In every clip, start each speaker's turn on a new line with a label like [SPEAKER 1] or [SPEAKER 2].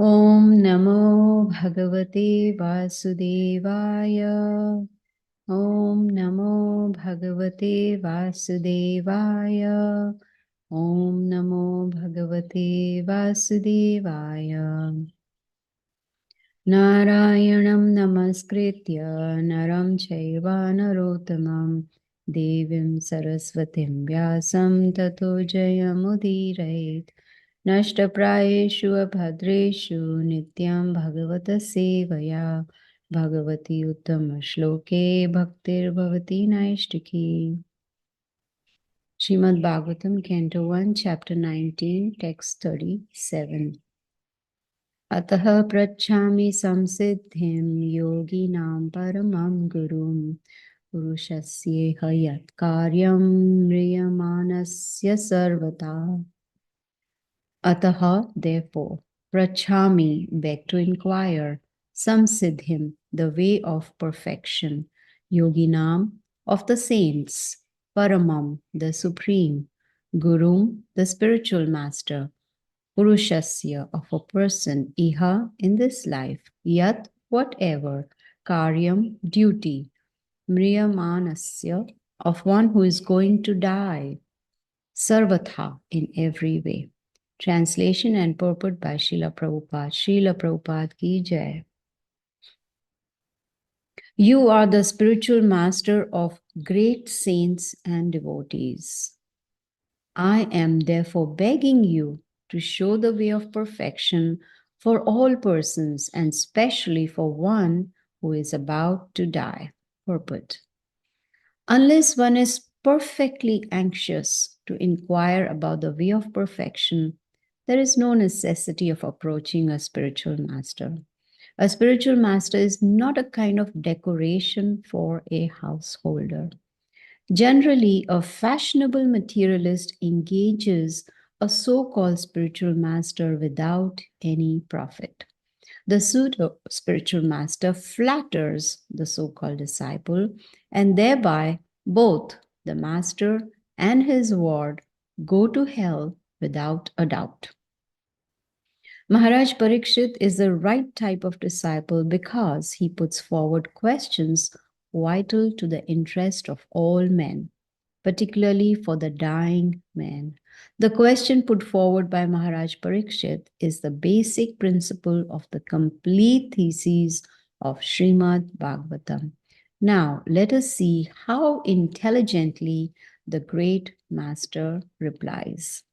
[SPEAKER 1] Om Namo Bhagavate Vasudevaya. Om Namo Bhagavate Vasudevaya. Om Namo Bhagavate Vasudevaya. Narayanam Namaskritya Naram Chaiva Narottamam Devim Saraswatim Vyasam Tato Jayamudirayet Nashtaprayeshu Abhadreshu Nityam Bhagavata Sevaya Bhagavati Uttama Shloke Bhaktir Bhavati Naishtiki. Srimad Bhagavatam, Canto 1, Chapter 19, Text 37. Ataha prachami samsiddhim yoginam paramam gurum purushasyeha yat karyam mriyamanasya sarvata. Ataha, therefore, prachami, beg to inquire, samsiddhim, the way of perfection, yoginam, of the saints, paramam, the supreme, gurum, the spiritual master, Purushasya, of a person, iha, in this life, yat, whatever, karyam, duty, mriyamanasya, of one who is going to die, sarvatha, in every way. Translation and purport by Srila Prabhupada. Srila Prabhupada ki jai. You are the spiritual master of great saints and devotees. I am therefore begging you to show the way of perfection for all persons and especially for one who is about to die. Purport. Unless one is perfectly anxious to inquire about the way of perfection, there is no necessity of approaching a spiritual master. A spiritual master is not a kind of decoration for a householder. Generally, a fashionable materialist engages a so-called spiritual master without any profit. The pseudo spiritual master flatters the so-called disciple, and thereby both the master and his ward go to hell without a doubt. Maharaj Pariksit is the right type of disciple because he puts forward questions vital to the interest of all men, particularly for the dying man. The question put forward by Maharaj Pariksit is the basic principle of the complete thesis of Srimad Bhagavatam. Now, let us see how intelligently the great master replies.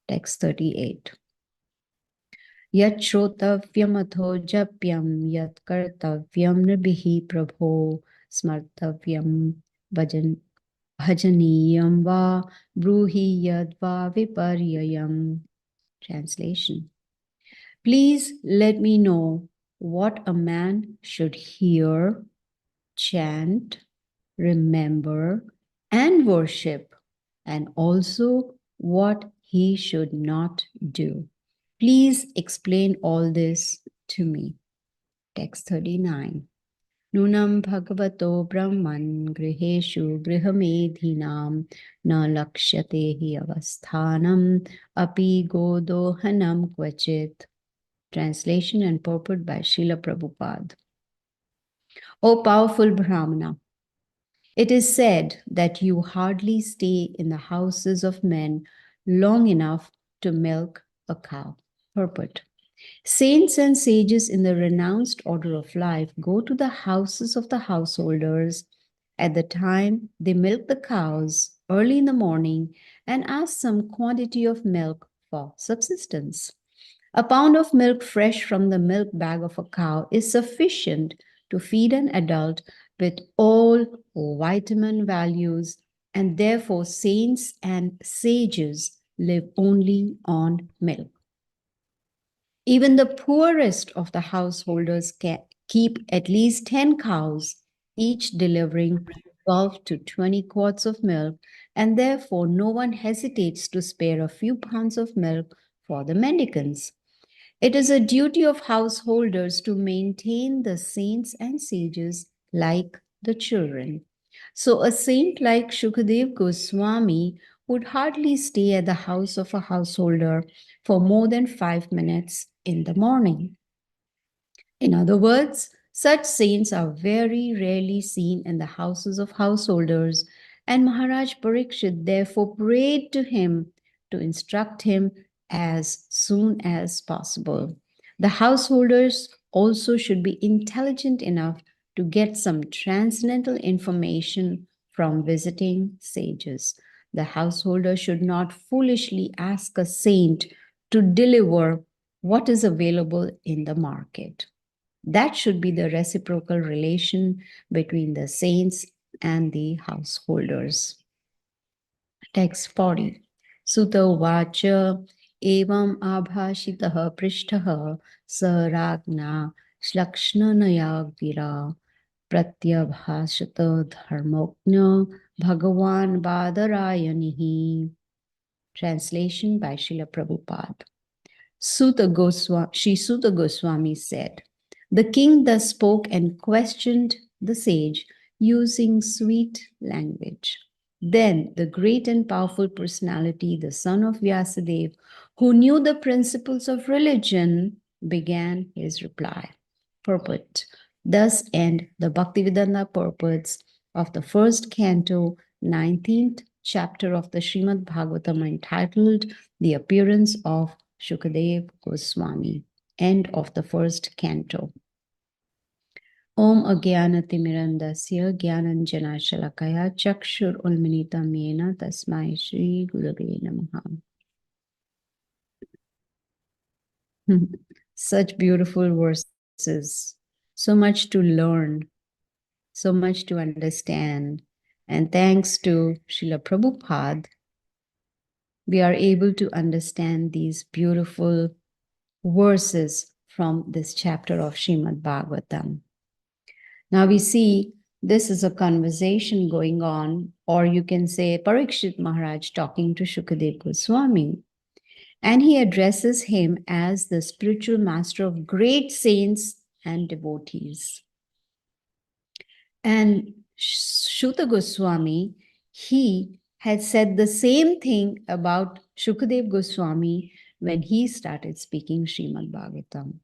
[SPEAKER 1] Text 38. Yat shrotavyamato japyam yat kartavyam nirbihi prabho smartavyam bhajaniyam va bruhi yad va viparyayam. Translation. Please let me know what a man should hear, chant, remember, and worship, and also what he should not do. Please explain all this to me. Text 39. Nunam bhagavato brahman griheshu grihamedhinam na lakshyate hi avasthanam api godohanam kvachit. Translation and purport by Srila Prabhupada. O powerful Brahmana, it is said that you hardly stay in the houses of men long enough to milk a cow. Purport. Saints and sages in the renounced order of life go to the houses of the householders at the time they milk the cows early in the morning and ask some quantity of milk for subsistence. A pound of milk fresh from the milk bag of a cow is sufficient to feed an adult with all vitamin values, and therefore saints and sages live only on milk. Even the poorest of the householders can keep at least 10 cows, each delivering 12 to 20 quarts of milk, and therefore no one hesitates to spare a few pounds of milk for the mendicants. It is a duty of householders to maintain the saints and sages like the children. So a saint like Sukhadeva Goswami would hardly stay at the house of a householder for more than 5 minutes in the morning. In other words, such saints are very rarely seen in the houses of householders, and Maharaj Pariksit therefore prayed to him to instruct him as soon as possible. The householders also should be intelligent enough to get some transcendental information from visiting sages. The householder should not foolishly ask a saint to deliver what is available in the market. That should be the reciprocal relation between the saints and the householders. Text 40. Sutta uvacha evam abhashitaha prishtaha saragna shlakshnanaya gira pratyabhashata dharmoknya bhagavan badarayanihi. Translation by Srila Prabhupada. Sri Suta Goswami said, the king thus spoke and questioned the sage using sweet language. Then the great and powerful personality, the son of Vyasadeva, who knew the principles of religion, began his reply. Purport. Thus end the Bhaktivedanta purports of the first canto, 19th chapter of the Srimad Bhagavatam, entitled The Appearance of Sukhadeva Goswami. End of the first canto. Om Agyanatimirandasya Gyananjana Shalakaya Chakshur Ulminitam Yena Tasmai Shri Gurave Namaha. Such beautiful verses, so much to learn, so much to understand. And thanks to Srila Prabhupada, we are able to understand these beautiful verses from this chapter of Srimad Bhagavatam. Now we see this is a conversation going on, or you can say Pariksit Maharaj talking to Sukhadeva Goswami. And he addresses him as the spiritual master of great saints and devotees. And Suta Goswami, he had said the same thing about Sukhadeva Goswami when he started speaking Srimad Bhagavatam.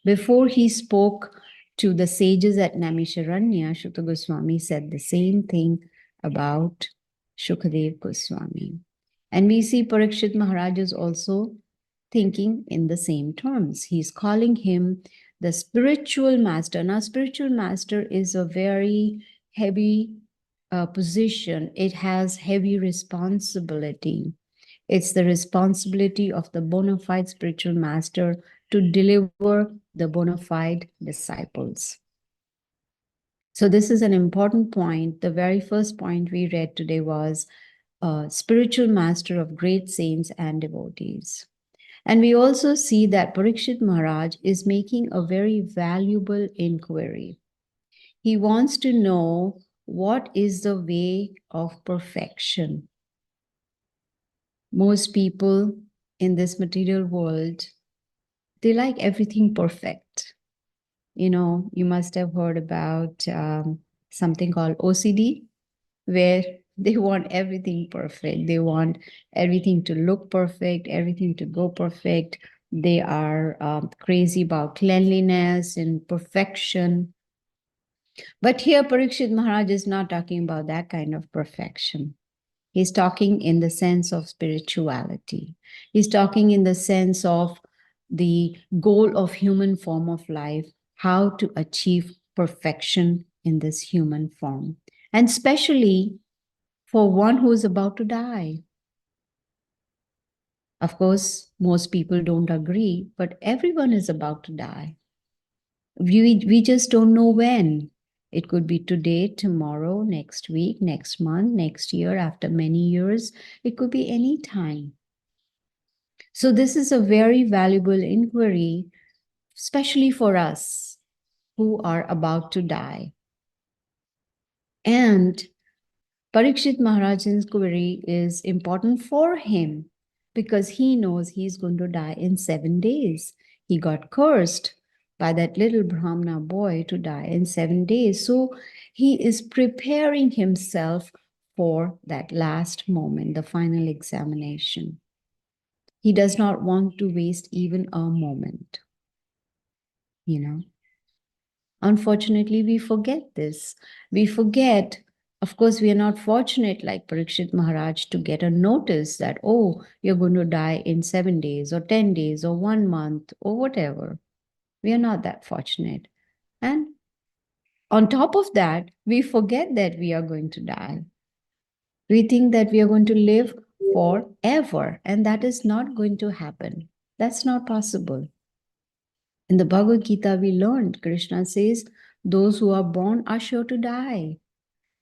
[SPEAKER 1] Before he spoke to the sages at Naimisharanya, Suta Goswami said the same thing about Sukhadeva Goswami. And we see Pariksit Maharaj is also thinking in the same terms. He's calling him the spiritual master. Now, spiritual master is a very heavy position. It has heavy responsibility. It's the responsibility of the bona fide spiritual master to deliver the bona fide disciples. So this is an important point. The very first point we read today was spiritual master of great saints and devotees. And we also see that Pariksit Maharaj is making a very valuable inquiry. He wants to know what is the way of perfection. Most people in this material world, they like everything perfect. You know, you must have heard about something called OCD, where they want everything perfect. They want everything to look perfect, everything to go perfect. They are crazy about cleanliness and perfection. But here, Pariksit Maharaj is not talking about that kind of perfection. He's talking in the sense of spirituality. He's talking in the sense of the goal of human form of life, how to achieve perfection in this human form. And especially for one who is about to die. Of course, most people don't agree, but everyone is about to die. We just don't know when. It could be today, tomorrow, next week, next month, next year, after many years. It could be any time. So this is a very valuable inquiry, especially for us who are about to die. And Pariksit Maharaj's query is important for him because he knows he's going to die in 7 days. He got cursed by that little Brahmana boy to die in 7 days. So he is preparing himself for that last moment, the final examination. He does not want to waste even a moment, you know. Unfortunately, we forget this. We forget, of course, we are not fortunate like Pariksit Maharaj to get a notice that, oh, you're going to die in 7 days or 10 days or 1 month or whatever. We are not that fortunate. And on top of that, we forget that we are going to die. We think that we are going to live forever, and that is not going to happen. That's not possible. In the Bhagavad Gita, we learned, Krishna says, those who are born are sure to die.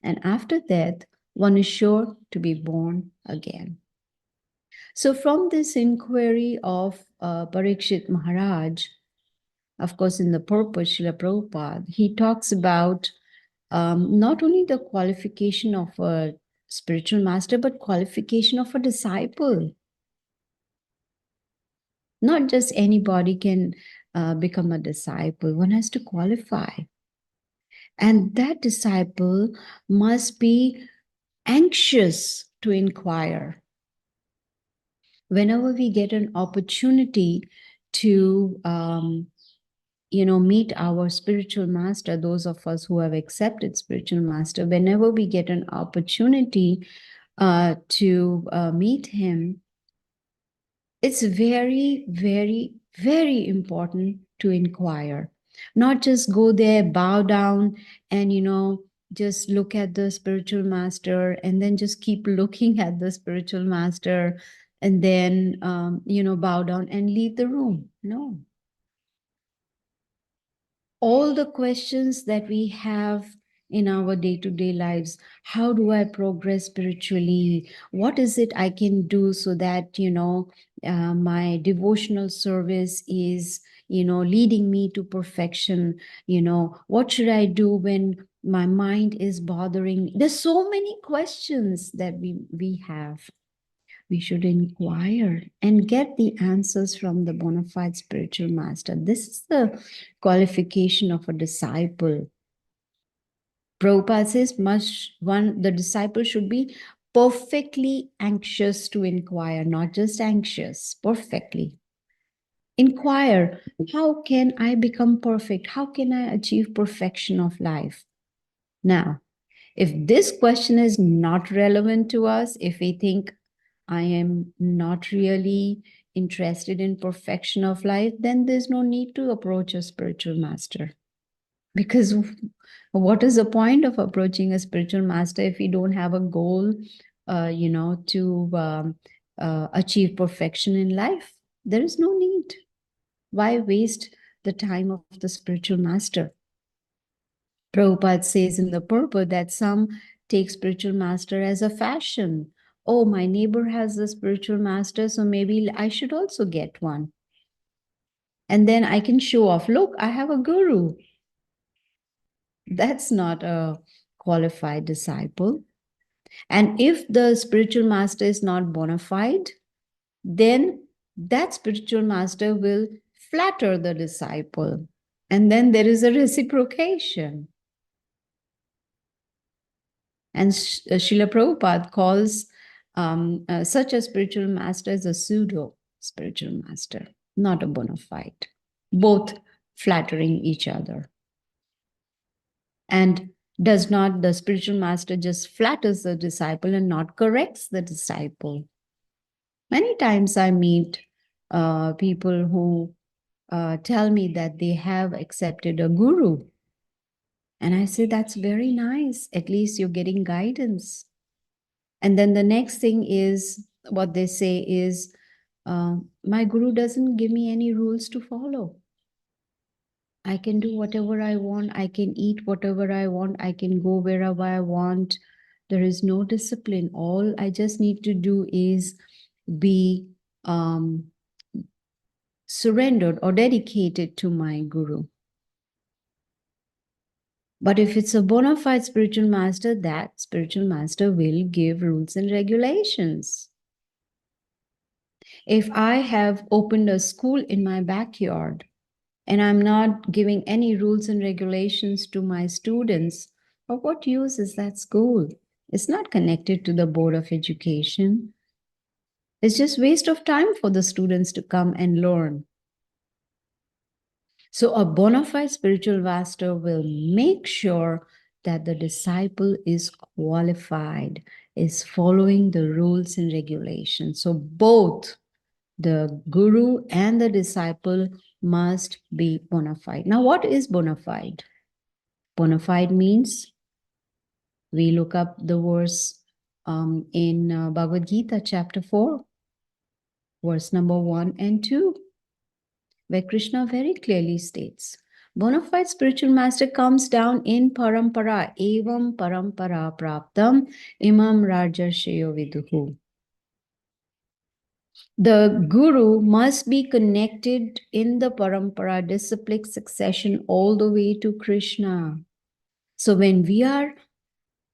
[SPEAKER 1] And after death, one is sure to be born again. So, from this inquiry of Parikshit Maharaj, of course, in the purpose, Srila Prabhupada, he talks about not only the qualification of a spiritual master, but qualification of a disciple. Not just anybody can become a disciple. One has to qualify. And that disciple must be anxious to inquire. Whenever we get an opportunity to, meet our spiritual master, those of us who have accepted spiritual master, whenever we get an opportunity to meet him, it's very, very, very important to inquire. Not just go there, bow down, and just look at the spiritual master, and then just keep looking at the spiritual master, and then bow down and leave the room. No. All the questions that we have in our day-to-day lives, how do I progress spiritually? What is it I can do so that my devotional service is leading me to perfection? What should I do when my mind is bothering? There's so many questions that we have. We should inquire and get the answers from the bona fide spiritual master. This is the qualification of a disciple. Prabhupada says, the disciple should be perfectly anxious to inquire, not just anxious, perfectly. Inquire, how can I become perfect? How can I achieve perfection of life? Now, if this question is not relevant to us, if we think, I am not really interested in perfection of life, then there's no need to approach a spiritual master. Because what is the point of approaching a spiritual master if we don't have a goal, to achieve perfection in life? There is no need. Why waste the time of the spiritual master? Prabhupada says in the purport that some take spiritual master as a fashion. Oh, my neighbor has a spiritual master, so maybe I should also get one. And then I can show off, look, I have a guru. That's not a qualified disciple. And if the spiritual master is not bona fide, then that spiritual master will flatter the disciple. And then there is a reciprocation. And Srila Prabhupada calls such a spiritual master as a pseudo spiritual master, not a bona fide, both flattering each other. And does not the spiritual master just flatters the disciple and not corrects the disciple? Many times I meet people who tell me that they have accepted a guru. And I say, that's very nice. At least you're getting guidance. And then the next thing is, what they say is, my guru doesn't give me any rules to follow. I can do whatever I want. I can eat whatever I want. I can go wherever I want. There is no discipline. All I just need to do is be surrendered or dedicated to my guru. But if it's a bona fide spiritual master, that spiritual master will give rules and regulations. If I have opened a school in my backyard and I'm not giving any rules and regulations to my students, of what use is that school? It's not connected to the Board of Education. It's just waste of time for the students to come and learn. So a bona fide spiritual master will make sure that the disciple is qualified, is following the rules and regulations. So both the guru and the disciple must be bona fide. Now, what is bona fide? Bona fide means, we look up the verse in Bhagavad Gita, chapter 4, verse number 1 and 2, where Krishna very clearly states, bona fide spiritual master comes down in parampara, evam parampara praptam imam rajarshayo viduhu. The guru must be connected in the parampara, disciplic succession, all the way to Krishna. So when we are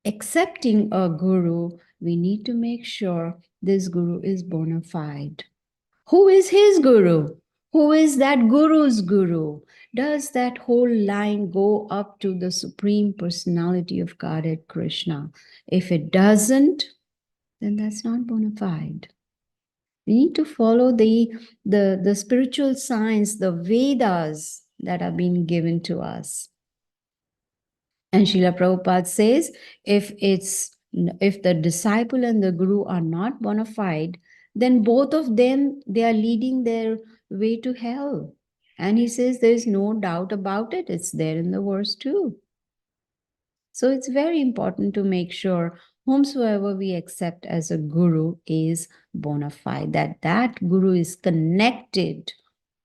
[SPEAKER 1] accepting a guru, we need to make sure this guru is bona fide. Who is his guru? Who is that guru's guru? Does that whole line go up to the Supreme Personality of Godhead, Krishna? If it doesn't, then that's not bona fide. We need to follow the spiritual science, the Vedas that are being given to us. And Srila Prabhupada says, if the disciple and the guru are not bona fide, then both of them, they are leading their way to hell. And he says there's no doubt about it. It's there in the verse too. So it's very important to make sure whomsoever we accept as a guru is bona fide, that guru is connected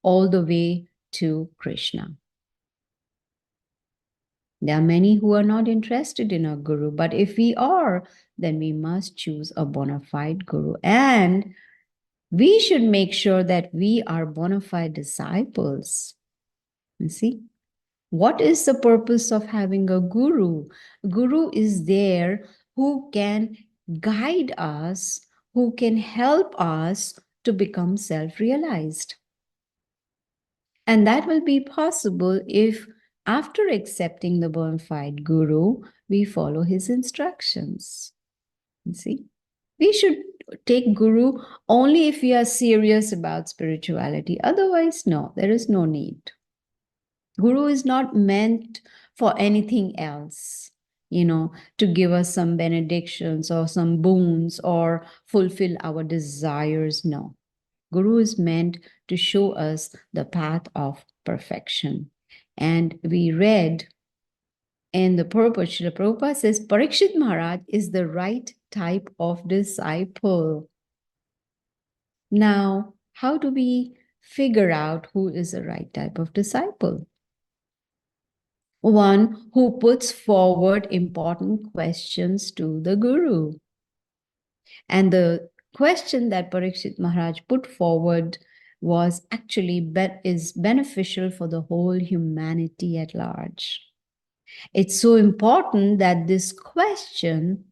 [SPEAKER 1] all the way to Krishna. There are many who are not interested in a guru, but if we are, then we must choose a bona fide guru. And we should make sure that we are bona fide disciples. You see? What is the purpose of having a guru? Guru is there who can guide us, who can help us to become self-realized. And that will be possible if, after accepting the bona fide guru, we follow his instructions. You see? We should take guru only if we are serious about spirituality. Otherwise, no, there is no need. Guru is not meant for anything else, to give us some benedictions or some boons or fulfill our desires. No. Guru is meant to show us the path of perfection. And we read in the purport, Srila Prabhupada says, Pariksit Maharaj is the right type of disciple. Now, how do we figure out who is the right type of disciple? One who puts forward important questions to the Guru. And the question that Pariksit Maharaj put forward was actually is beneficial for the whole humanity at large. It's so important that this question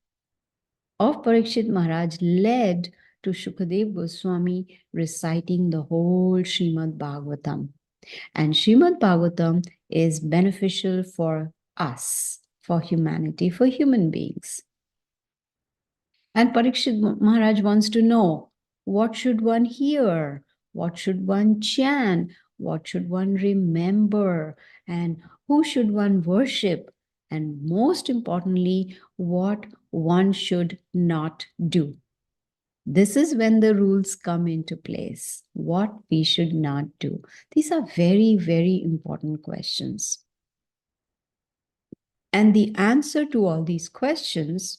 [SPEAKER 1] of Pariksit Maharaj led to Sukhadeva Goswami reciting the whole Srimad Bhagavatam. And Srimad Bhagavatam is beneficial for us, for humanity, for human beings. And Pariksit Maharaj wants to know, what should one hear? What should one chant? What should one remember? And who should one worship? And most importantly, what one should not do. This is when the rules come into place, what we should not do. These are very, very important questions. And the answer to all these questions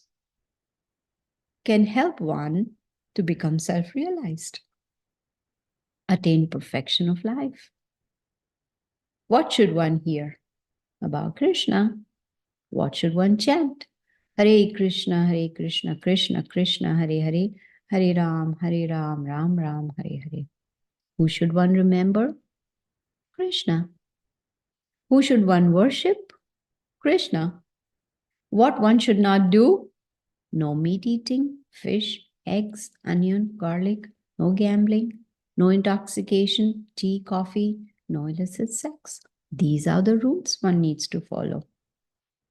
[SPEAKER 1] can help one to become self-realized, attain perfection of life. What should one hear about Krishna? What should one chant? Hare Krishna, Krishna Krishna, Hare Hare, Hare Ram, Ram Ram, Hare Hare. Who should one remember? Krishna. Who should one worship? Krishna. What one should not do? No meat eating, fish, eggs, onion, garlic, no gambling, no intoxication, tea, coffee, no illicit sex. These are the rules one needs to follow.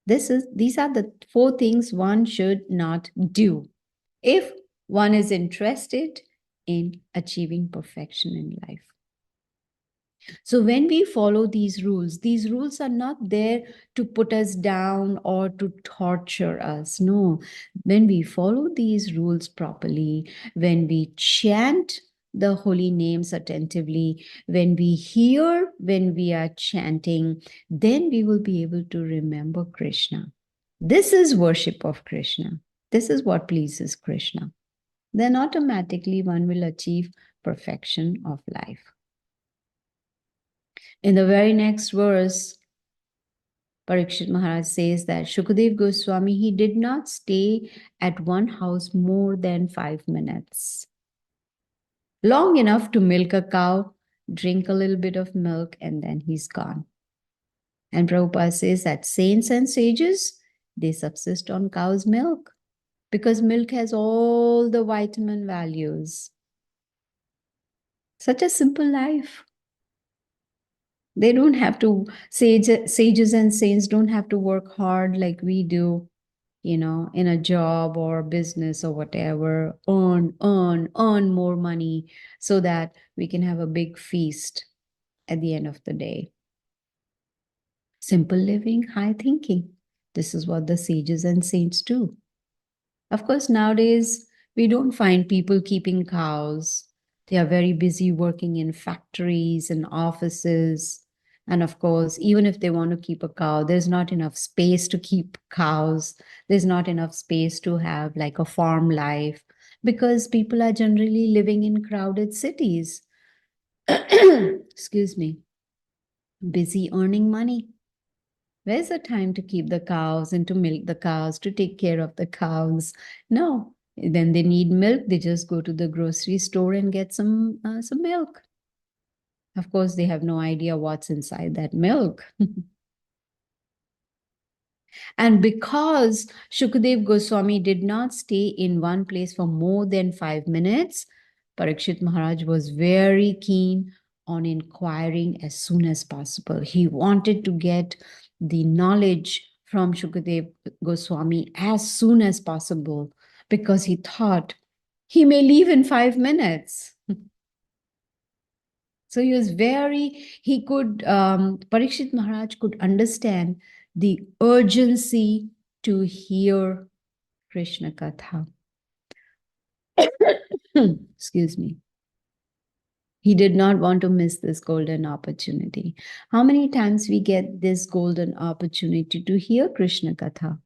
[SPEAKER 1] These are the 4 things one should not do if one is interested in achieving perfection in life. So when we follow these rules are not there to put us down or to torture us. No, when we follow these rules properly, when we chant the holy names attentively, when we hear when we are chanting, then we will be able to remember Krishna. This is worship of Krishna. This is what pleases Krishna. Then automatically one will achieve perfection of life. In the very next verse, Pariksit Maharaj says that Sukhadeva Goswami, he did not stay at one house more than 5 minutes. Long enough to milk a cow, drink a little bit of milk, and then he's gone. And Prabhupada says that saints and sages, they subsist on cow's milk because milk has all the vitamin values. Such a simple life. They don't have to, sages and saints don't have to work hard like we do, in a job or business or whatever, earn more money so that we can have a big feast at the end of the day. Simple living, high thinking. This is what the sages and saints do. Of course, nowadays, we don't find people keeping cows. They are very busy working in factories and offices. And of course, even if they want to keep a cow, there's not enough space to keep cows. There's not enough space to have like a farm life because people are generally living in crowded cities. Excuse me. Busy earning money. Where's the time to keep the cows and to milk the cows, to take care of the cows? No. When they need milk, they just go to the grocery store and get some milk. Of course, they have no idea what's inside that milk. And because Sukhadeva Goswami did not stay in one place for more than 5 minutes, Pariksit Maharaj was very keen on inquiring as soon as possible. He wanted to get the knowledge from Sukhadeva Goswami as soon as possible because he thought he may leave in 5 minutes. So Pariksit Maharaj could understand the urgency to hear Krishna Katha. Excuse me. He did not want to miss this golden opportunity. How many times we get this golden opportunity to hear Krishna Katha?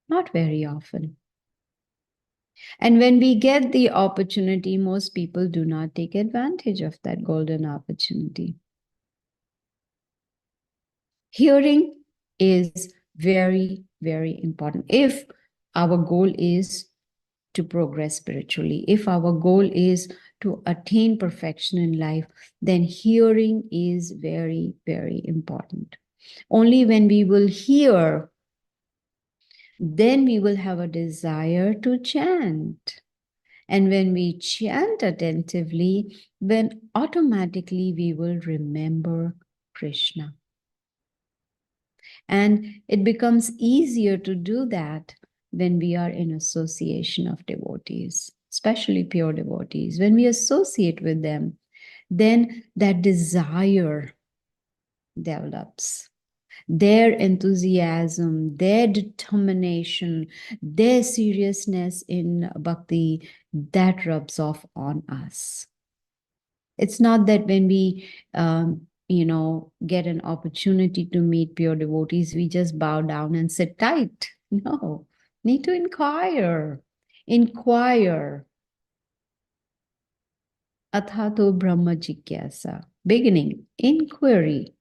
[SPEAKER 1] Not very often. And when we get the opportunity, most people do not take advantage of that golden opportunity. Hearing is very, very important. If our goal is to progress spiritually, if our goal is to attain perfection in life, then hearing is very, very important. Only when we will hear, then we will have a desire to chant. And when we chant attentively, then automatically we will remember Krishna. And it becomes easier to do that when we are in association of devotees, especially pure devotees. When we associate with them, then that desire develops. Their enthusiasm, their determination, their seriousness in bhakti, that rubs off on us. It's not that when we get an opportunity to meet pure devotees, we just bow down and sit tight. No, need to inquire. Inquire. Athato Brahma Jigyasa. Beginning, inquiry.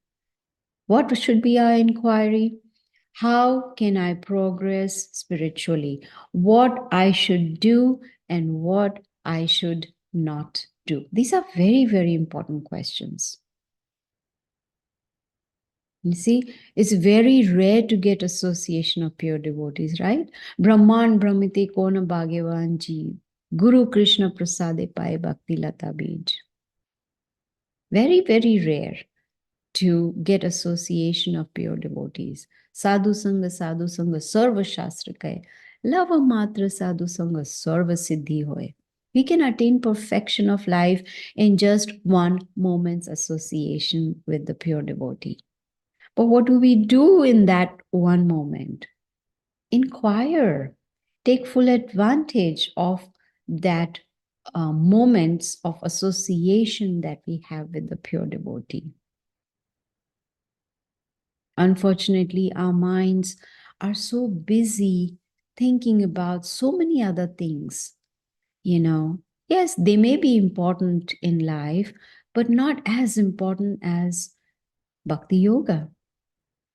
[SPEAKER 1] What should be our inquiry? How can I progress spiritually? What I should do and what I should not do? These are very, very important questions. You see, it's very rare to get association of pure devotees, right? Brahman Brahmite Kona Bhagavan Ji, Guru Krishna Prasade Pai Bhakti Lata Bij. Very, very rare to get association of pure devotees. Sadhu Sangha, Sarva Shastra Kaya. Lava Matra Sadhu Sangha, Sarva Siddhi Hoy. We can attain perfection of life in just one moment's association with the pure devotee. But what do we do in that one moment? Inquire, take full advantage of that moments of association that we have with the pure devotee. Unfortunately, our minds are so busy thinking about so many other things. Yes, they may be important in life, but not as important as bhakti yoga.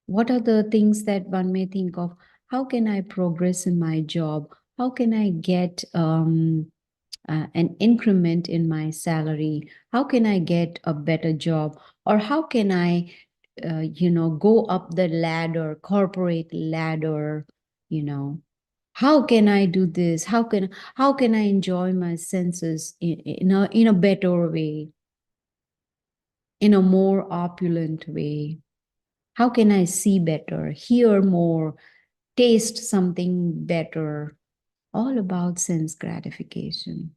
[SPEAKER 1] What are the things that one may think of? How can I progress in my job? How can I get an increment in my salary? How can I get a better job? Or how can I, go up the ladder, corporate ladder? How can I do this? How can I enjoy my senses in a better way, in a more opulent way? How can I see better, hear more, taste something better? All about sense gratification.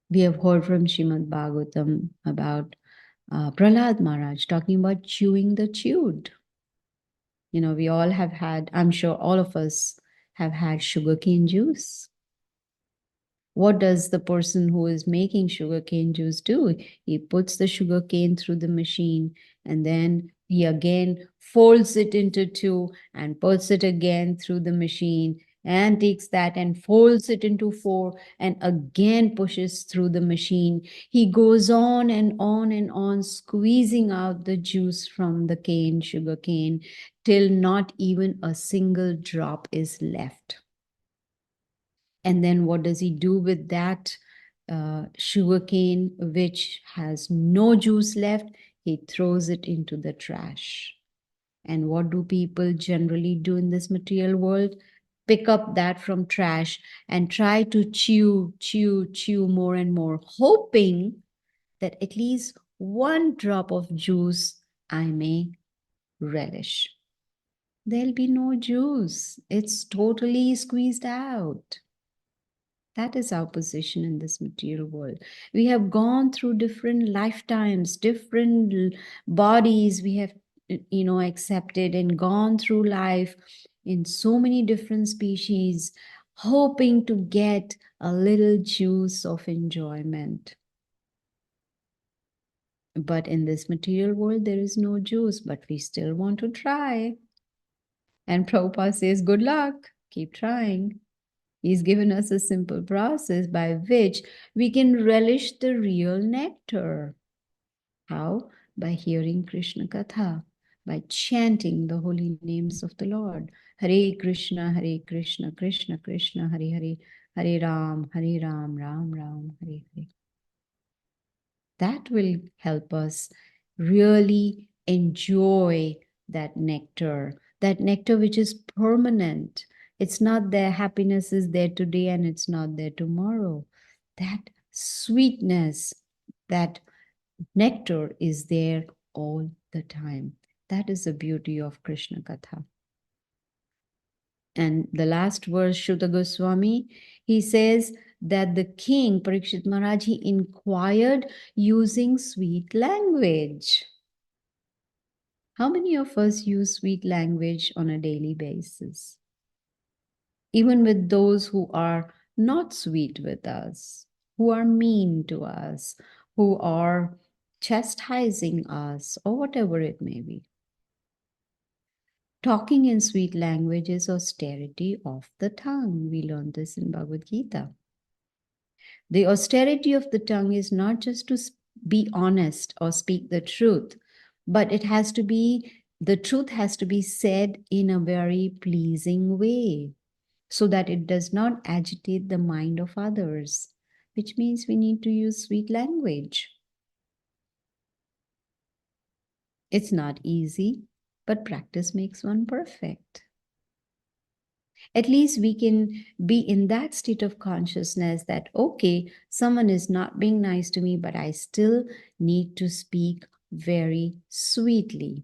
[SPEAKER 1] We have heard from Srimad Bhagavatam about Prahlad Maharaj talking about chewing the chewed. We all have had, I'm sure all of us have had sugarcane juice. What does the person who is making sugarcane juice do? He puts the sugarcane through the machine and then he again folds it into two and puts it again through the machine and takes that and folds it into four and again pushes through the machine. He goes on and on and on, squeezing out the juice from the sugar cane, till not even a single drop is left. And then what does he do with that sugar cane which has no juice left? He throws it into the trash. And what do people generally do in this material world? Pick up that from trash and try to chew more and more, hoping that at least one drop of juice I may relish. There'll be no juice. It's totally squeezed out. That is our position in this material world. We have gone through different lifetimes, different bodies we have, accepted and gone through life in so many different species, hoping to get a little juice of enjoyment. But in this material world, there is no juice, but we still want to try. And Prabhupada says, good luck, keep trying. He's given us a simple process by which we can relish the real nectar. How? By hearing Krishna Katha, by chanting the holy names of the Lord. Hare Krishna, Krishna Krishna, Hare Hare, Hare Ram, Ram Ram, Hare Hare. That will help us really enjoy that nectar which is permanent. It's not there, happiness is there today and it's not there tomorrow. That sweetness, that nectar is there all the time. That is the beauty of Krishna Katha. And the last verse, Shuddha Goswami, he says that the king, Pariksit Maharaj, he inquired using sweet language. How many of us use sweet language on a daily basis? Even with those who are not sweet with us, who are mean to us, who are chastising us, or whatever it may be. Talking in sweet language is austerity of the tongue. We learned this in Bhagavad Gita. The austerity of the tongue is not just to be honest or speak the truth, but the truth has to be said in a very pleasing way so that it does not agitate the mind of others, which means we need to use sweet language. It's not easy, but practice makes one perfect. At least we can be in that state of consciousness that, okay, someone is not being nice to me, but I still need to speak very sweetly.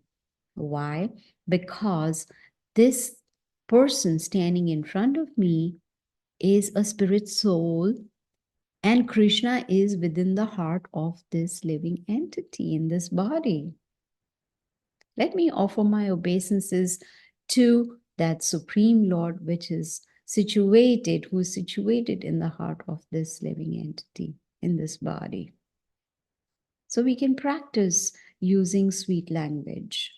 [SPEAKER 1] Why? Because this person standing in front of me is a spirit soul, and Krishna is within the heart of this living entity in this body. Let me offer my obeisances to that Supreme Lord, which is situated, who is situated in the heart of this living entity in this body. So we can practice using sweet language.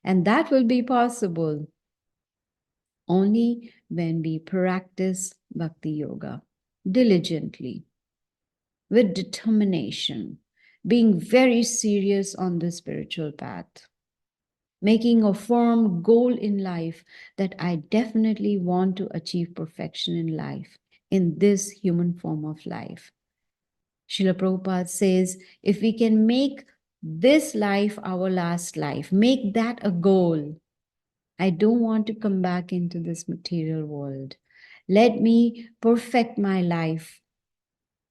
[SPEAKER 1] And that will be possible only when we practice Bhakti Yoga diligently, with determination, being very serious on the spiritual path, making a firm goal in life that I definitely want to achieve perfection in life, in this human form of life. Srila Prabhupada says, if we can make this life our last life, make that a goal. I don't want to come back into this material world. Let me perfect my life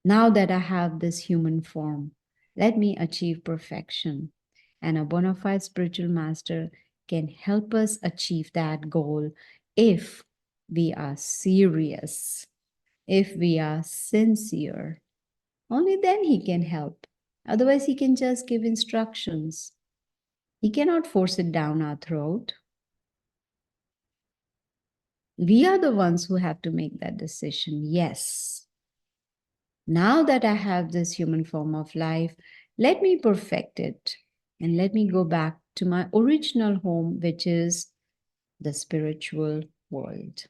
[SPEAKER 1] now that I have this human form. Let me achieve perfection. And a bona fide spiritual master can help us achieve that goal if we are serious, if we are sincere. Only then he can help. Otherwise, he can just give instructions. He cannot force it down our throat. We are the ones who have to make that decision. Yes. Now that I have this human form of life, let me perfect it and let me go back to my original home, which is the spiritual world.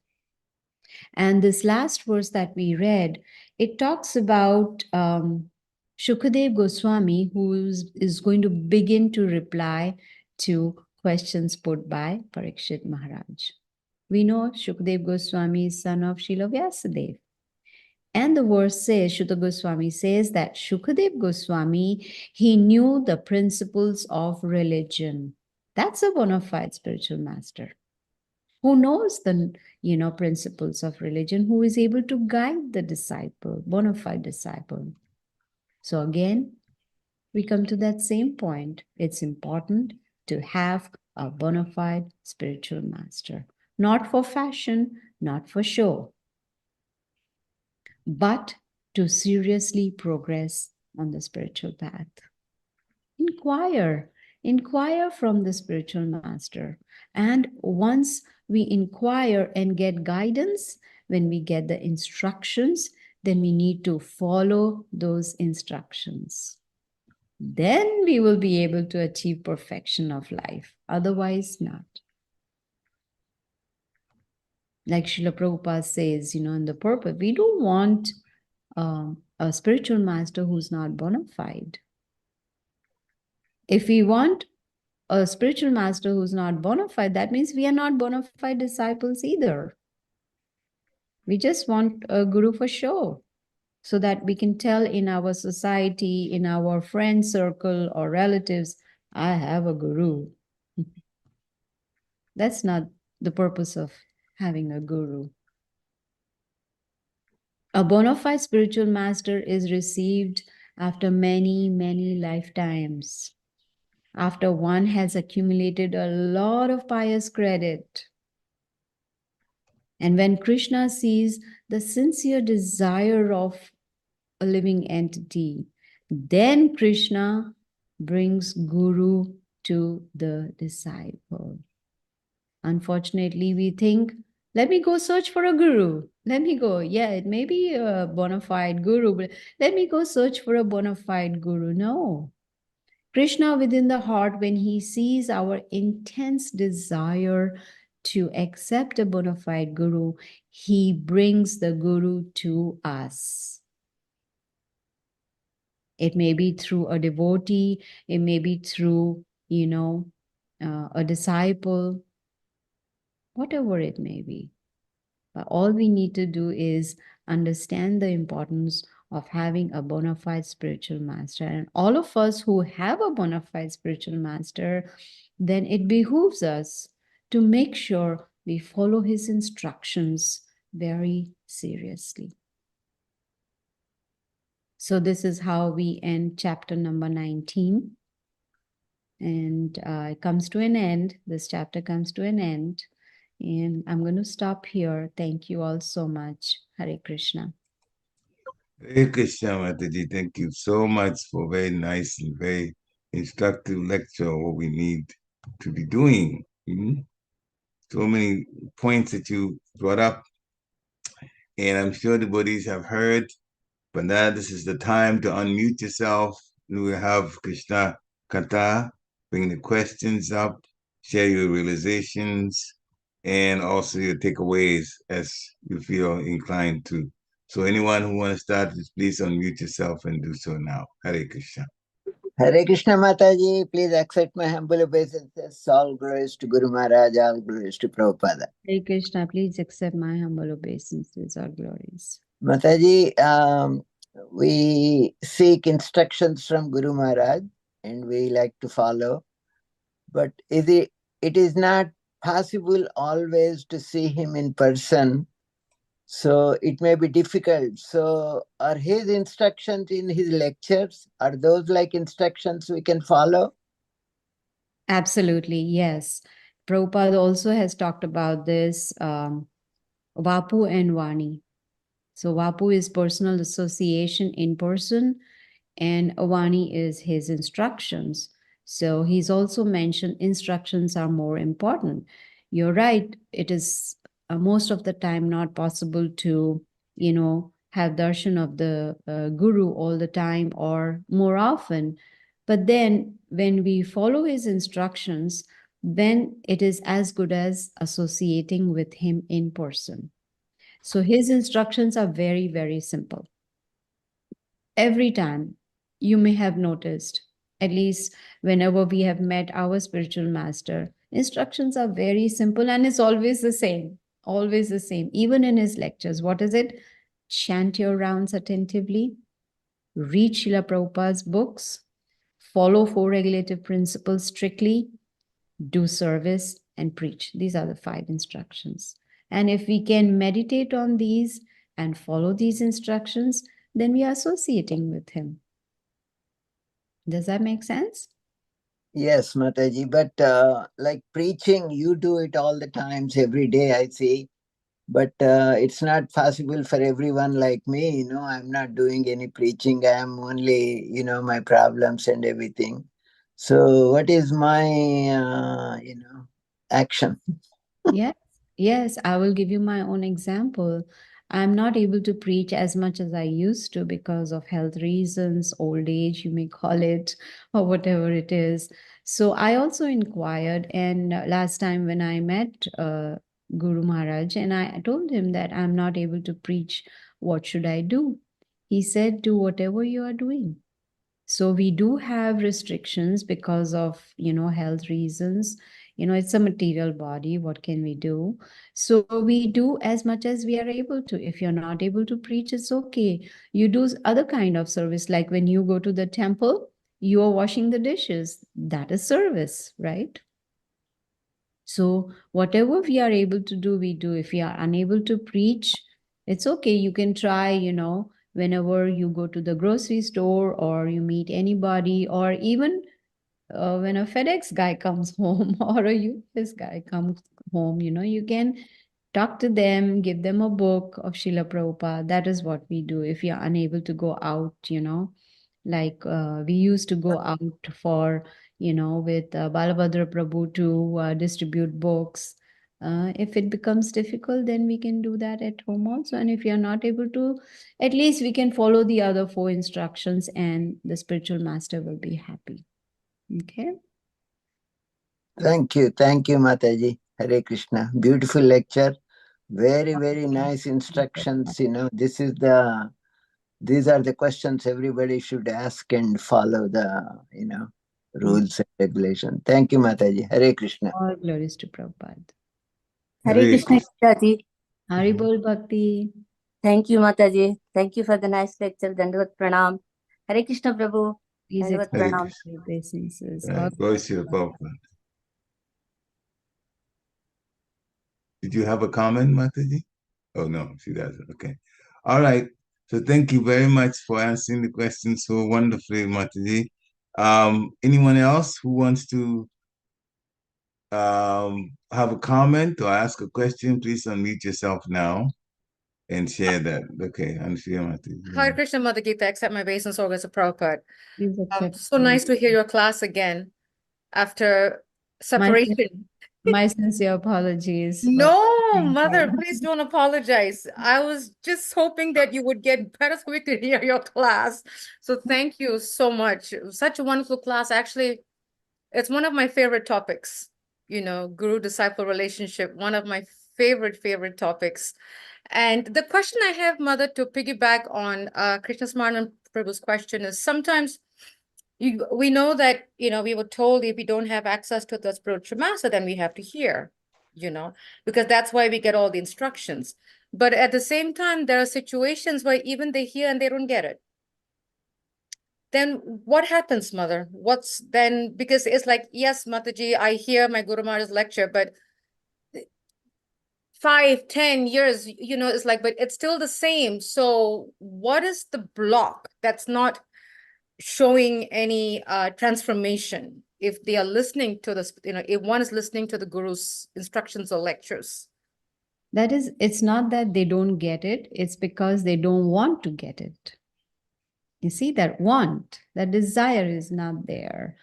[SPEAKER 1] And this last verse that we read, it talks about Sukhadeva Goswami, who is going to begin to reply to questions put by Pariksit Maharaj. We know Sukhadeva Goswami is son of Srila Vyasadeva. And the verse says, Shuddha Goswami says that Sukhadeva Goswami, he knew the principles of religion. That's a bona fide spiritual master who knows the principles of religion, who is able to guide the disciple, bona fide disciple. So again, we come to that same point. It's important to have a bona fide spiritual master, not for fashion, not for show, but to seriously progress on the spiritual path. Inquire from the spiritual master. And once we inquire and get guidance, when we get the instructions, then we need to follow those instructions. Then we will be able to achieve perfection of life. Otherwise, not. Like Srila Prabhupada says, in the purport, we don't want a spiritual master who's not bona fide. If we want a spiritual master who's not bona fide, that means we are not bona fide disciples either. We just want a guru for show, so that we can tell in our society, in our friend circle or relatives, I have a guru. That's not the purpose of having a guru. A bona fide spiritual master is received after many, many lifetimes, after one has accumulated a lot of pious credit. And when Krishna sees the sincere desire of a living entity, then Krishna brings guru to the disciple. Unfortunately, we think, let me go search for a guru. Let me go. Yeah, it may be a bona fide guru, but let me go search for a bona fide guru. No. Krishna within the heart, when he sees our intense desire to accept a bona fide guru, he brings the guru to us. It may be through a devotee, it may be through, a disciple, whatever it may be. But all we need to do is understand the importance of having a bona fide spiritual master. And all of us who have a bona fide spiritual master, then it behooves us to make sure we follow his instructions very seriously. So this is how we end chapter number 19. And it comes to an end. This chapter comes to an end. And I'm going to stop here. Thank you all so much. Hare Krishna.
[SPEAKER 2] Hare Krishna, Mataji. Thank you so much for a very nice and very instructive lecture on what we need to be doing. So many points that you brought up, and I'm sure the buddies have heard. But now this is the time to unmute yourself. We have Krishna Kata, bring the questions up, share your realizations, and also your takeaways as you feel inclined to. So anyone who wants to start, please unmute yourself and do so now. Hare Krishna.
[SPEAKER 3] Hare Krishna Mataji, please accept my humble obeisances. All glories to Guru Maharaj, all glories to Prabhupada.
[SPEAKER 1] Hare Krishna, please accept my humble obeisances or glories.
[SPEAKER 3] Mataji, we seek instructions from Guru Maharaj and we like to follow. But it is not possible always to see him in person. So it may be difficult. So are his instructions in his lectures, are those like instructions we can follow?
[SPEAKER 1] Absolutely, yes. Prabhupada also has talked about this, Vapu and Vani. So Vapu is personal association in person, and Vani is his instructions. So he's also mentioned instructions are more important. You're right, it is most of the time not possible to, have darshan of the guru all the time or more often. But then when we follow his instructions, then it is as good as associating with him in person. So his instructions are very, very simple. Every time you may have noticed, at least whenever we have met our spiritual master, instructions are very simple and it's always the same, always the same. Even in his lectures, what is it? Chant your rounds attentively, read Srila Prabhupada's books, follow four regulative principles strictly, do service, and preach. These are the 5 instructions. And if we can meditate on these and follow these instructions, then we are associating with him. Does that make sense?
[SPEAKER 3] Yes, Mataji, but like preaching, you do it all the times, every day, I see. But it's not possible for everyone like me. I'm not doing any preaching. I am only, my problems and everything. So what is my, action?
[SPEAKER 1] Yes, yes, I will give you my own example. I'm not able to preach as much as I used to because of health reasons, old age, you may call it, or whatever it is. So I also inquired, and last time when I met Guru Maharaj, and I told him that I'm not able to preach, what should I do? He said, do whatever you are doing. So we do have restrictions because of, health reasons. It's a material body. What can we do? So we do as much as we are able to. If you're not able to preach, it's okay. You do other kind of service, like when you go to the temple, you are washing the dishes. That is service, right? So whatever we are able to do, we do. If we are unable to preach, it's okay. You can try, whenever you go to the grocery store or you meet anybody, or even when a FedEx guy comes home or a UPS guy comes home, you can talk to them, give them a book of Srila Prabhupada. That is what we do if you are unable to go out, like we used to go out for, with Balabhadra Prabhu to distribute books. If it becomes difficult, then we can do that at home also. And if you're not able to, at least we can follow the other 4 instructions and the spiritual master will be happy. Okay.
[SPEAKER 3] Thank you, Mataji. Hare Krishna. Beautiful lecture. Very, very nice instructions. These are the questions everybody should ask and follow the, rules and regulations. Thank you, Mataji. Hare Krishna.
[SPEAKER 1] All glories to Prabhupada.
[SPEAKER 4] Hare Krishna, Mataji.
[SPEAKER 1] Haribol Bhakti.
[SPEAKER 4] Thank you, Mataji. Thank you for the nice lecture. Dandavat Pranam. Hare Krishna, Prabhu.
[SPEAKER 1] Please
[SPEAKER 4] Dandavat
[SPEAKER 1] accept
[SPEAKER 4] Pranam.
[SPEAKER 1] your obeisances.
[SPEAKER 2] Go to your Prabhupada. Did you have a comment, Mataji? Oh, no, she doesn't. Okay. All right. So thank you very much for answering the question so wonderfully, Mataji. Anyone else who wants to have a comment or ask a question, please unmute yourself now and share that. Okay, I'm sure, Mataji.
[SPEAKER 5] Hare Krishna, Mother Gita, accept my obeisance, organs of Prabhupada.
[SPEAKER 1] Please accept.
[SPEAKER 5] So nice to hear your class again after separation.
[SPEAKER 1] My sincere apologies. for
[SPEAKER 5] No,
[SPEAKER 1] being
[SPEAKER 5] Mother,
[SPEAKER 1] hard.
[SPEAKER 5] please don't apologize. I was just hoping that you would get better so we could hear your class. So thank you so much. It was such a wonderful class. Actually, it's one of my favorite topics, guru-disciple relationship, one of my favorite topics. And the question I have, Mother, to piggyback on Krishna Smarnan Prabhu's question is sometimes we know that, we were told if we don't have access to the spiritual master, then we have to hear, because that's why we get all the instructions. But at the same time, there are situations where even they hear and they don't get it. Then what happens, Mother? What's then, because it's like, yes, Mataji, I hear my Guru Maharaj's lecture, but 5, 10 years, it's like, but it's still the same. So what is the block that's not showing any transformation if they are listening to this, if one is listening to the Guru's instructions or lectures?
[SPEAKER 1] That is, it's not that they don't get it, it's because they don't want to get it. You see, that want, that desire is not there.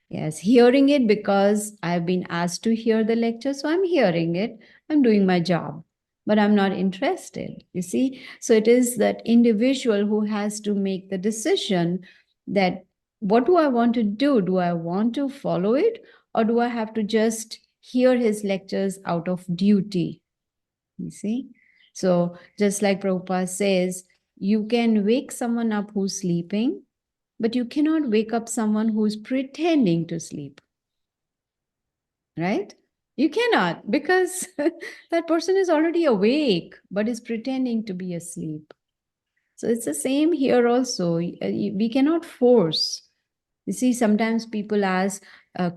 [SPEAKER 1] Yes, hearing it because I've been asked to hear the lecture, so I'm hearing it, I'm doing my job, but I'm not interested, you see. So it is that individual who has to make the decision that what do I want to do? Do I want to follow it, or do I have to just hear his lectures out of duty? You see? So just like Prabhupada says, you can wake someone up who's sleeping, but you cannot wake up someone who's pretending to sleep. Right? You cannot, because that person is already awake, but is pretending to be asleep. So it's the same here also. We cannot force. You see, sometimes people ask,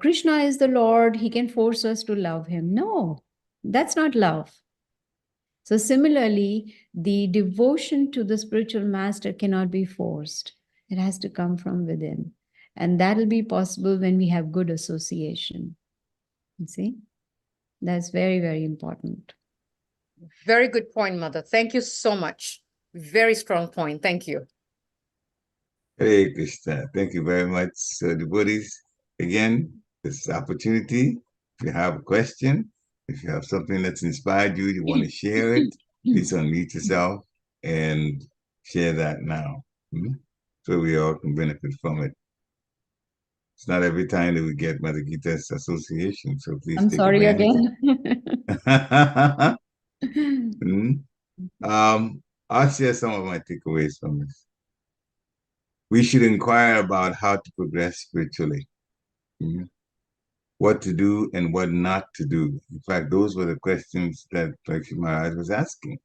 [SPEAKER 1] Krishna is the Lord, he can force us to love him. No, that's not love. So similarly, the devotion to the spiritual master cannot be forced. It has to come from within. And that will be possible when we have good association. You see? That's very important.
[SPEAKER 5] Very good point, Mother. Thank you so much. Very strong point. Thank you.
[SPEAKER 2] Hare Krishna. Thank you very much, devotees. Again, this opportunity. If you have a question, if you have something that's inspired you, you want to share it, please unmute yourself and share that now. So we all can benefit from it. It's not every time that we get Mother Gita's association, so please
[SPEAKER 1] I'm
[SPEAKER 2] take
[SPEAKER 1] sorry
[SPEAKER 2] advantage.
[SPEAKER 1] Again.
[SPEAKER 2] I'll share some of my takeaways from this. We should inquire about how to progress spiritually, what to do and what not to do. In fact, those were the questions that Pariksit Maharaj was asking,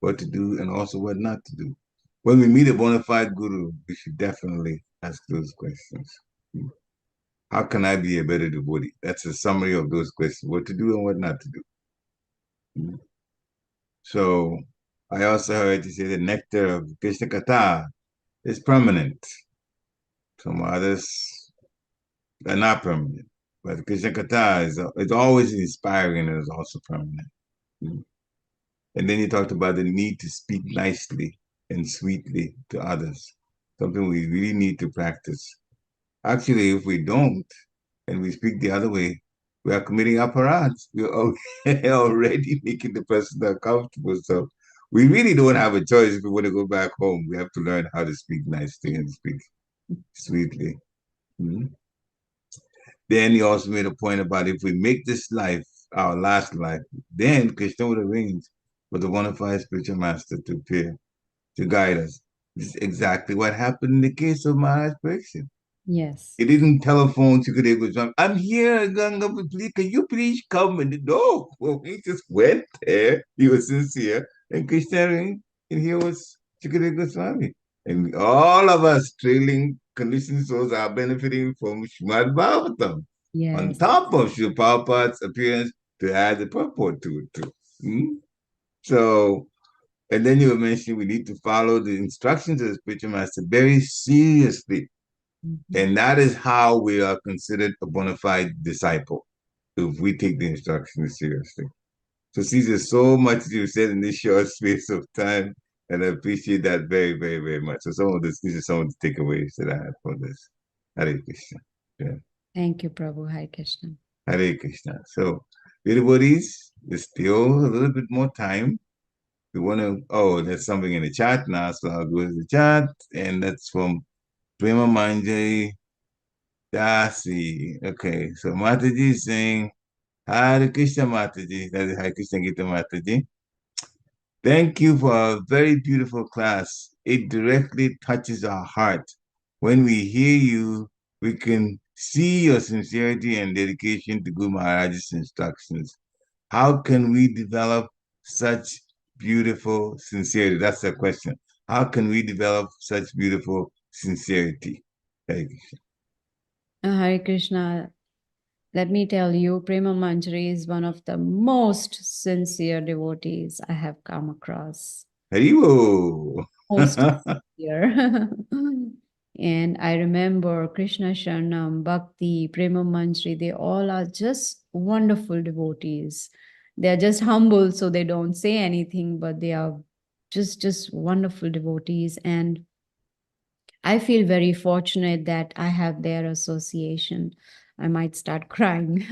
[SPEAKER 2] what to do and also what not to do. When we meet a bona fide guru, we should definitely ask those questions. How can I be a better devotee? That's a summary of those questions, what to do and what not to do. So I also heard you say the nectar of Krishna Katha is permanent. Some others are not permanent. But Krishna Katha is always inspiring and is also permanent. And then you talked about the need to speak nicely and sweetly to others, something we really need to practice. Actually, if we don't, and we speak the other way, we are committing aparadhs. We're already making the person uncomfortable. So we really don't have a choice if we want to go back home. We have to learn how to speak nicely and speak sweetly. Then you also made a point about if we make this life our last life, then Krishna would arrange for the bona fide spiritual master to appear to guide us. This is exactly what happened in the case of Maharaj Pariksit.
[SPEAKER 1] Yes.
[SPEAKER 2] He didn't telephone Sukhadeva Goswami, I'm here, Ganga, please, can you please come? And no, well, he just went there. He was sincere. And Krishna arranged, and here was Sukhadeva Goswami. And all of us trailing conditioned souls are benefiting from Srimad Bhagavatam.
[SPEAKER 1] Yes.
[SPEAKER 2] On top of Srila Prabhupada's appearance to add the purport to it too. So, and then you were mentioning we need to follow the instructions of the spiritual master very seriously. And that is how we are considered a bona fide disciple, if we take the instructions seriously. So, Caesar, so much you said in this short space of time, and I appreciate that very, very, very much. So, these are some of the takeaways that I have for this. Hare Krishna. Yeah.
[SPEAKER 1] Thank you, Prabhu. Hare Krishna.
[SPEAKER 2] Hare Krishna. So, devotees, there's still a little bit more time. We want to, there's something in the chat now, so I'll go to the chat, and that's from Prema Manjari Dasi. Okay, so Mataji is saying, Hare Krishna Mataji, that is Hare Krishna Gita Mataji. Thank you for a very beautiful class. It directly touches our heart. When we hear you, we can see your sincerity and dedication to Guru Maharaj's instructions. How can we develop such beautiful sincerity? That's the question. How can we develop such beautiful sincerity? Hare Krishna.
[SPEAKER 1] Hare Krishna. Let me tell you, Prema Manjari is one of the most sincere devotees I have come across.
[SPEAKER 2] Haribo.
[SPEAKER 1] Most sincere. And I remember Krishna Sharanam, Bhakti, Prema Manjari, they all are just wonderful devotees. They are just humble, so they don't say anything, but they are just wonderful devotees. And I feel very fortunate that I have their association. I might start crying.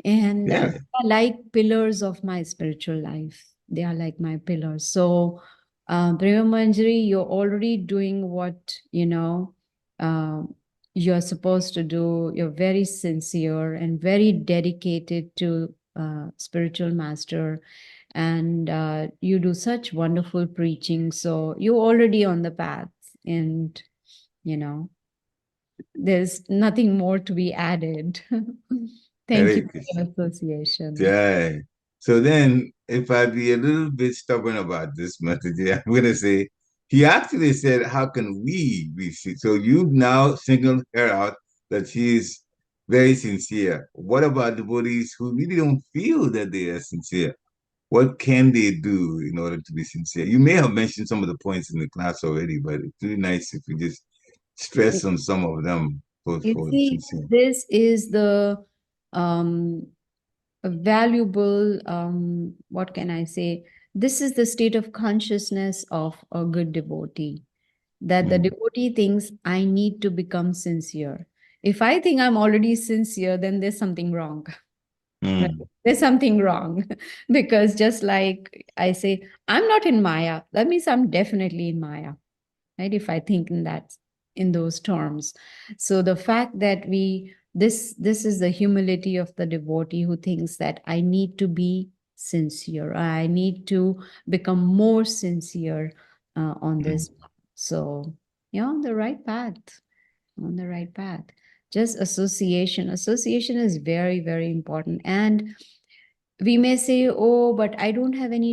[SPEAKER 1] And
[SPEAKER 2] Yeah.
[SPEAKER 1] they are like pillars of my spiritual life. They are like my pillars. So, Prema Manjari, you're already doing what, you're supposed to do. You're very sincere and very dedicated to spiritual master. And you do such wonderful preaching. So you're already on the path. And there's nothing more to be added. Thank
[SPEAKER 2] Hare
[SPEAKER 1] you for
[SPEAKER 2] Krishna.
[SPEAKER 1] your association.
[SPEAKER 2] Jai. So then, if I be a little bit stubborn about this message, I'm going to say, he actually said, how can we be sincere? So you've now singled her out that she is very sincere. What about devotees who really don't feel that they are sincere? What can they do in order to be sincere? You may have mentioned some of the points in the class already, but it's really nice if we just stress on some of them for
[SPEAKER 1] You see,
[SPEAKER 2] sincere.
[SPEAKER 1] this is the a valuable, what can I say? This is the state of consciousness of a good devotee, that the devotee thinks, I need to become sincere. If I think I'm already sincere, then there's something wrong. Right? There's something wrong. Because just like I say, I'm not in Maya, that means I'm definitely in Maya. Right? If I think in those terms. So the fact that this is the humility of the devotee who thinks that I need to be sincere. I need to become more sincere on this. So you're on the right path. On the right path. Just association. Association is very, very important. And we may say, oh, but I don't have any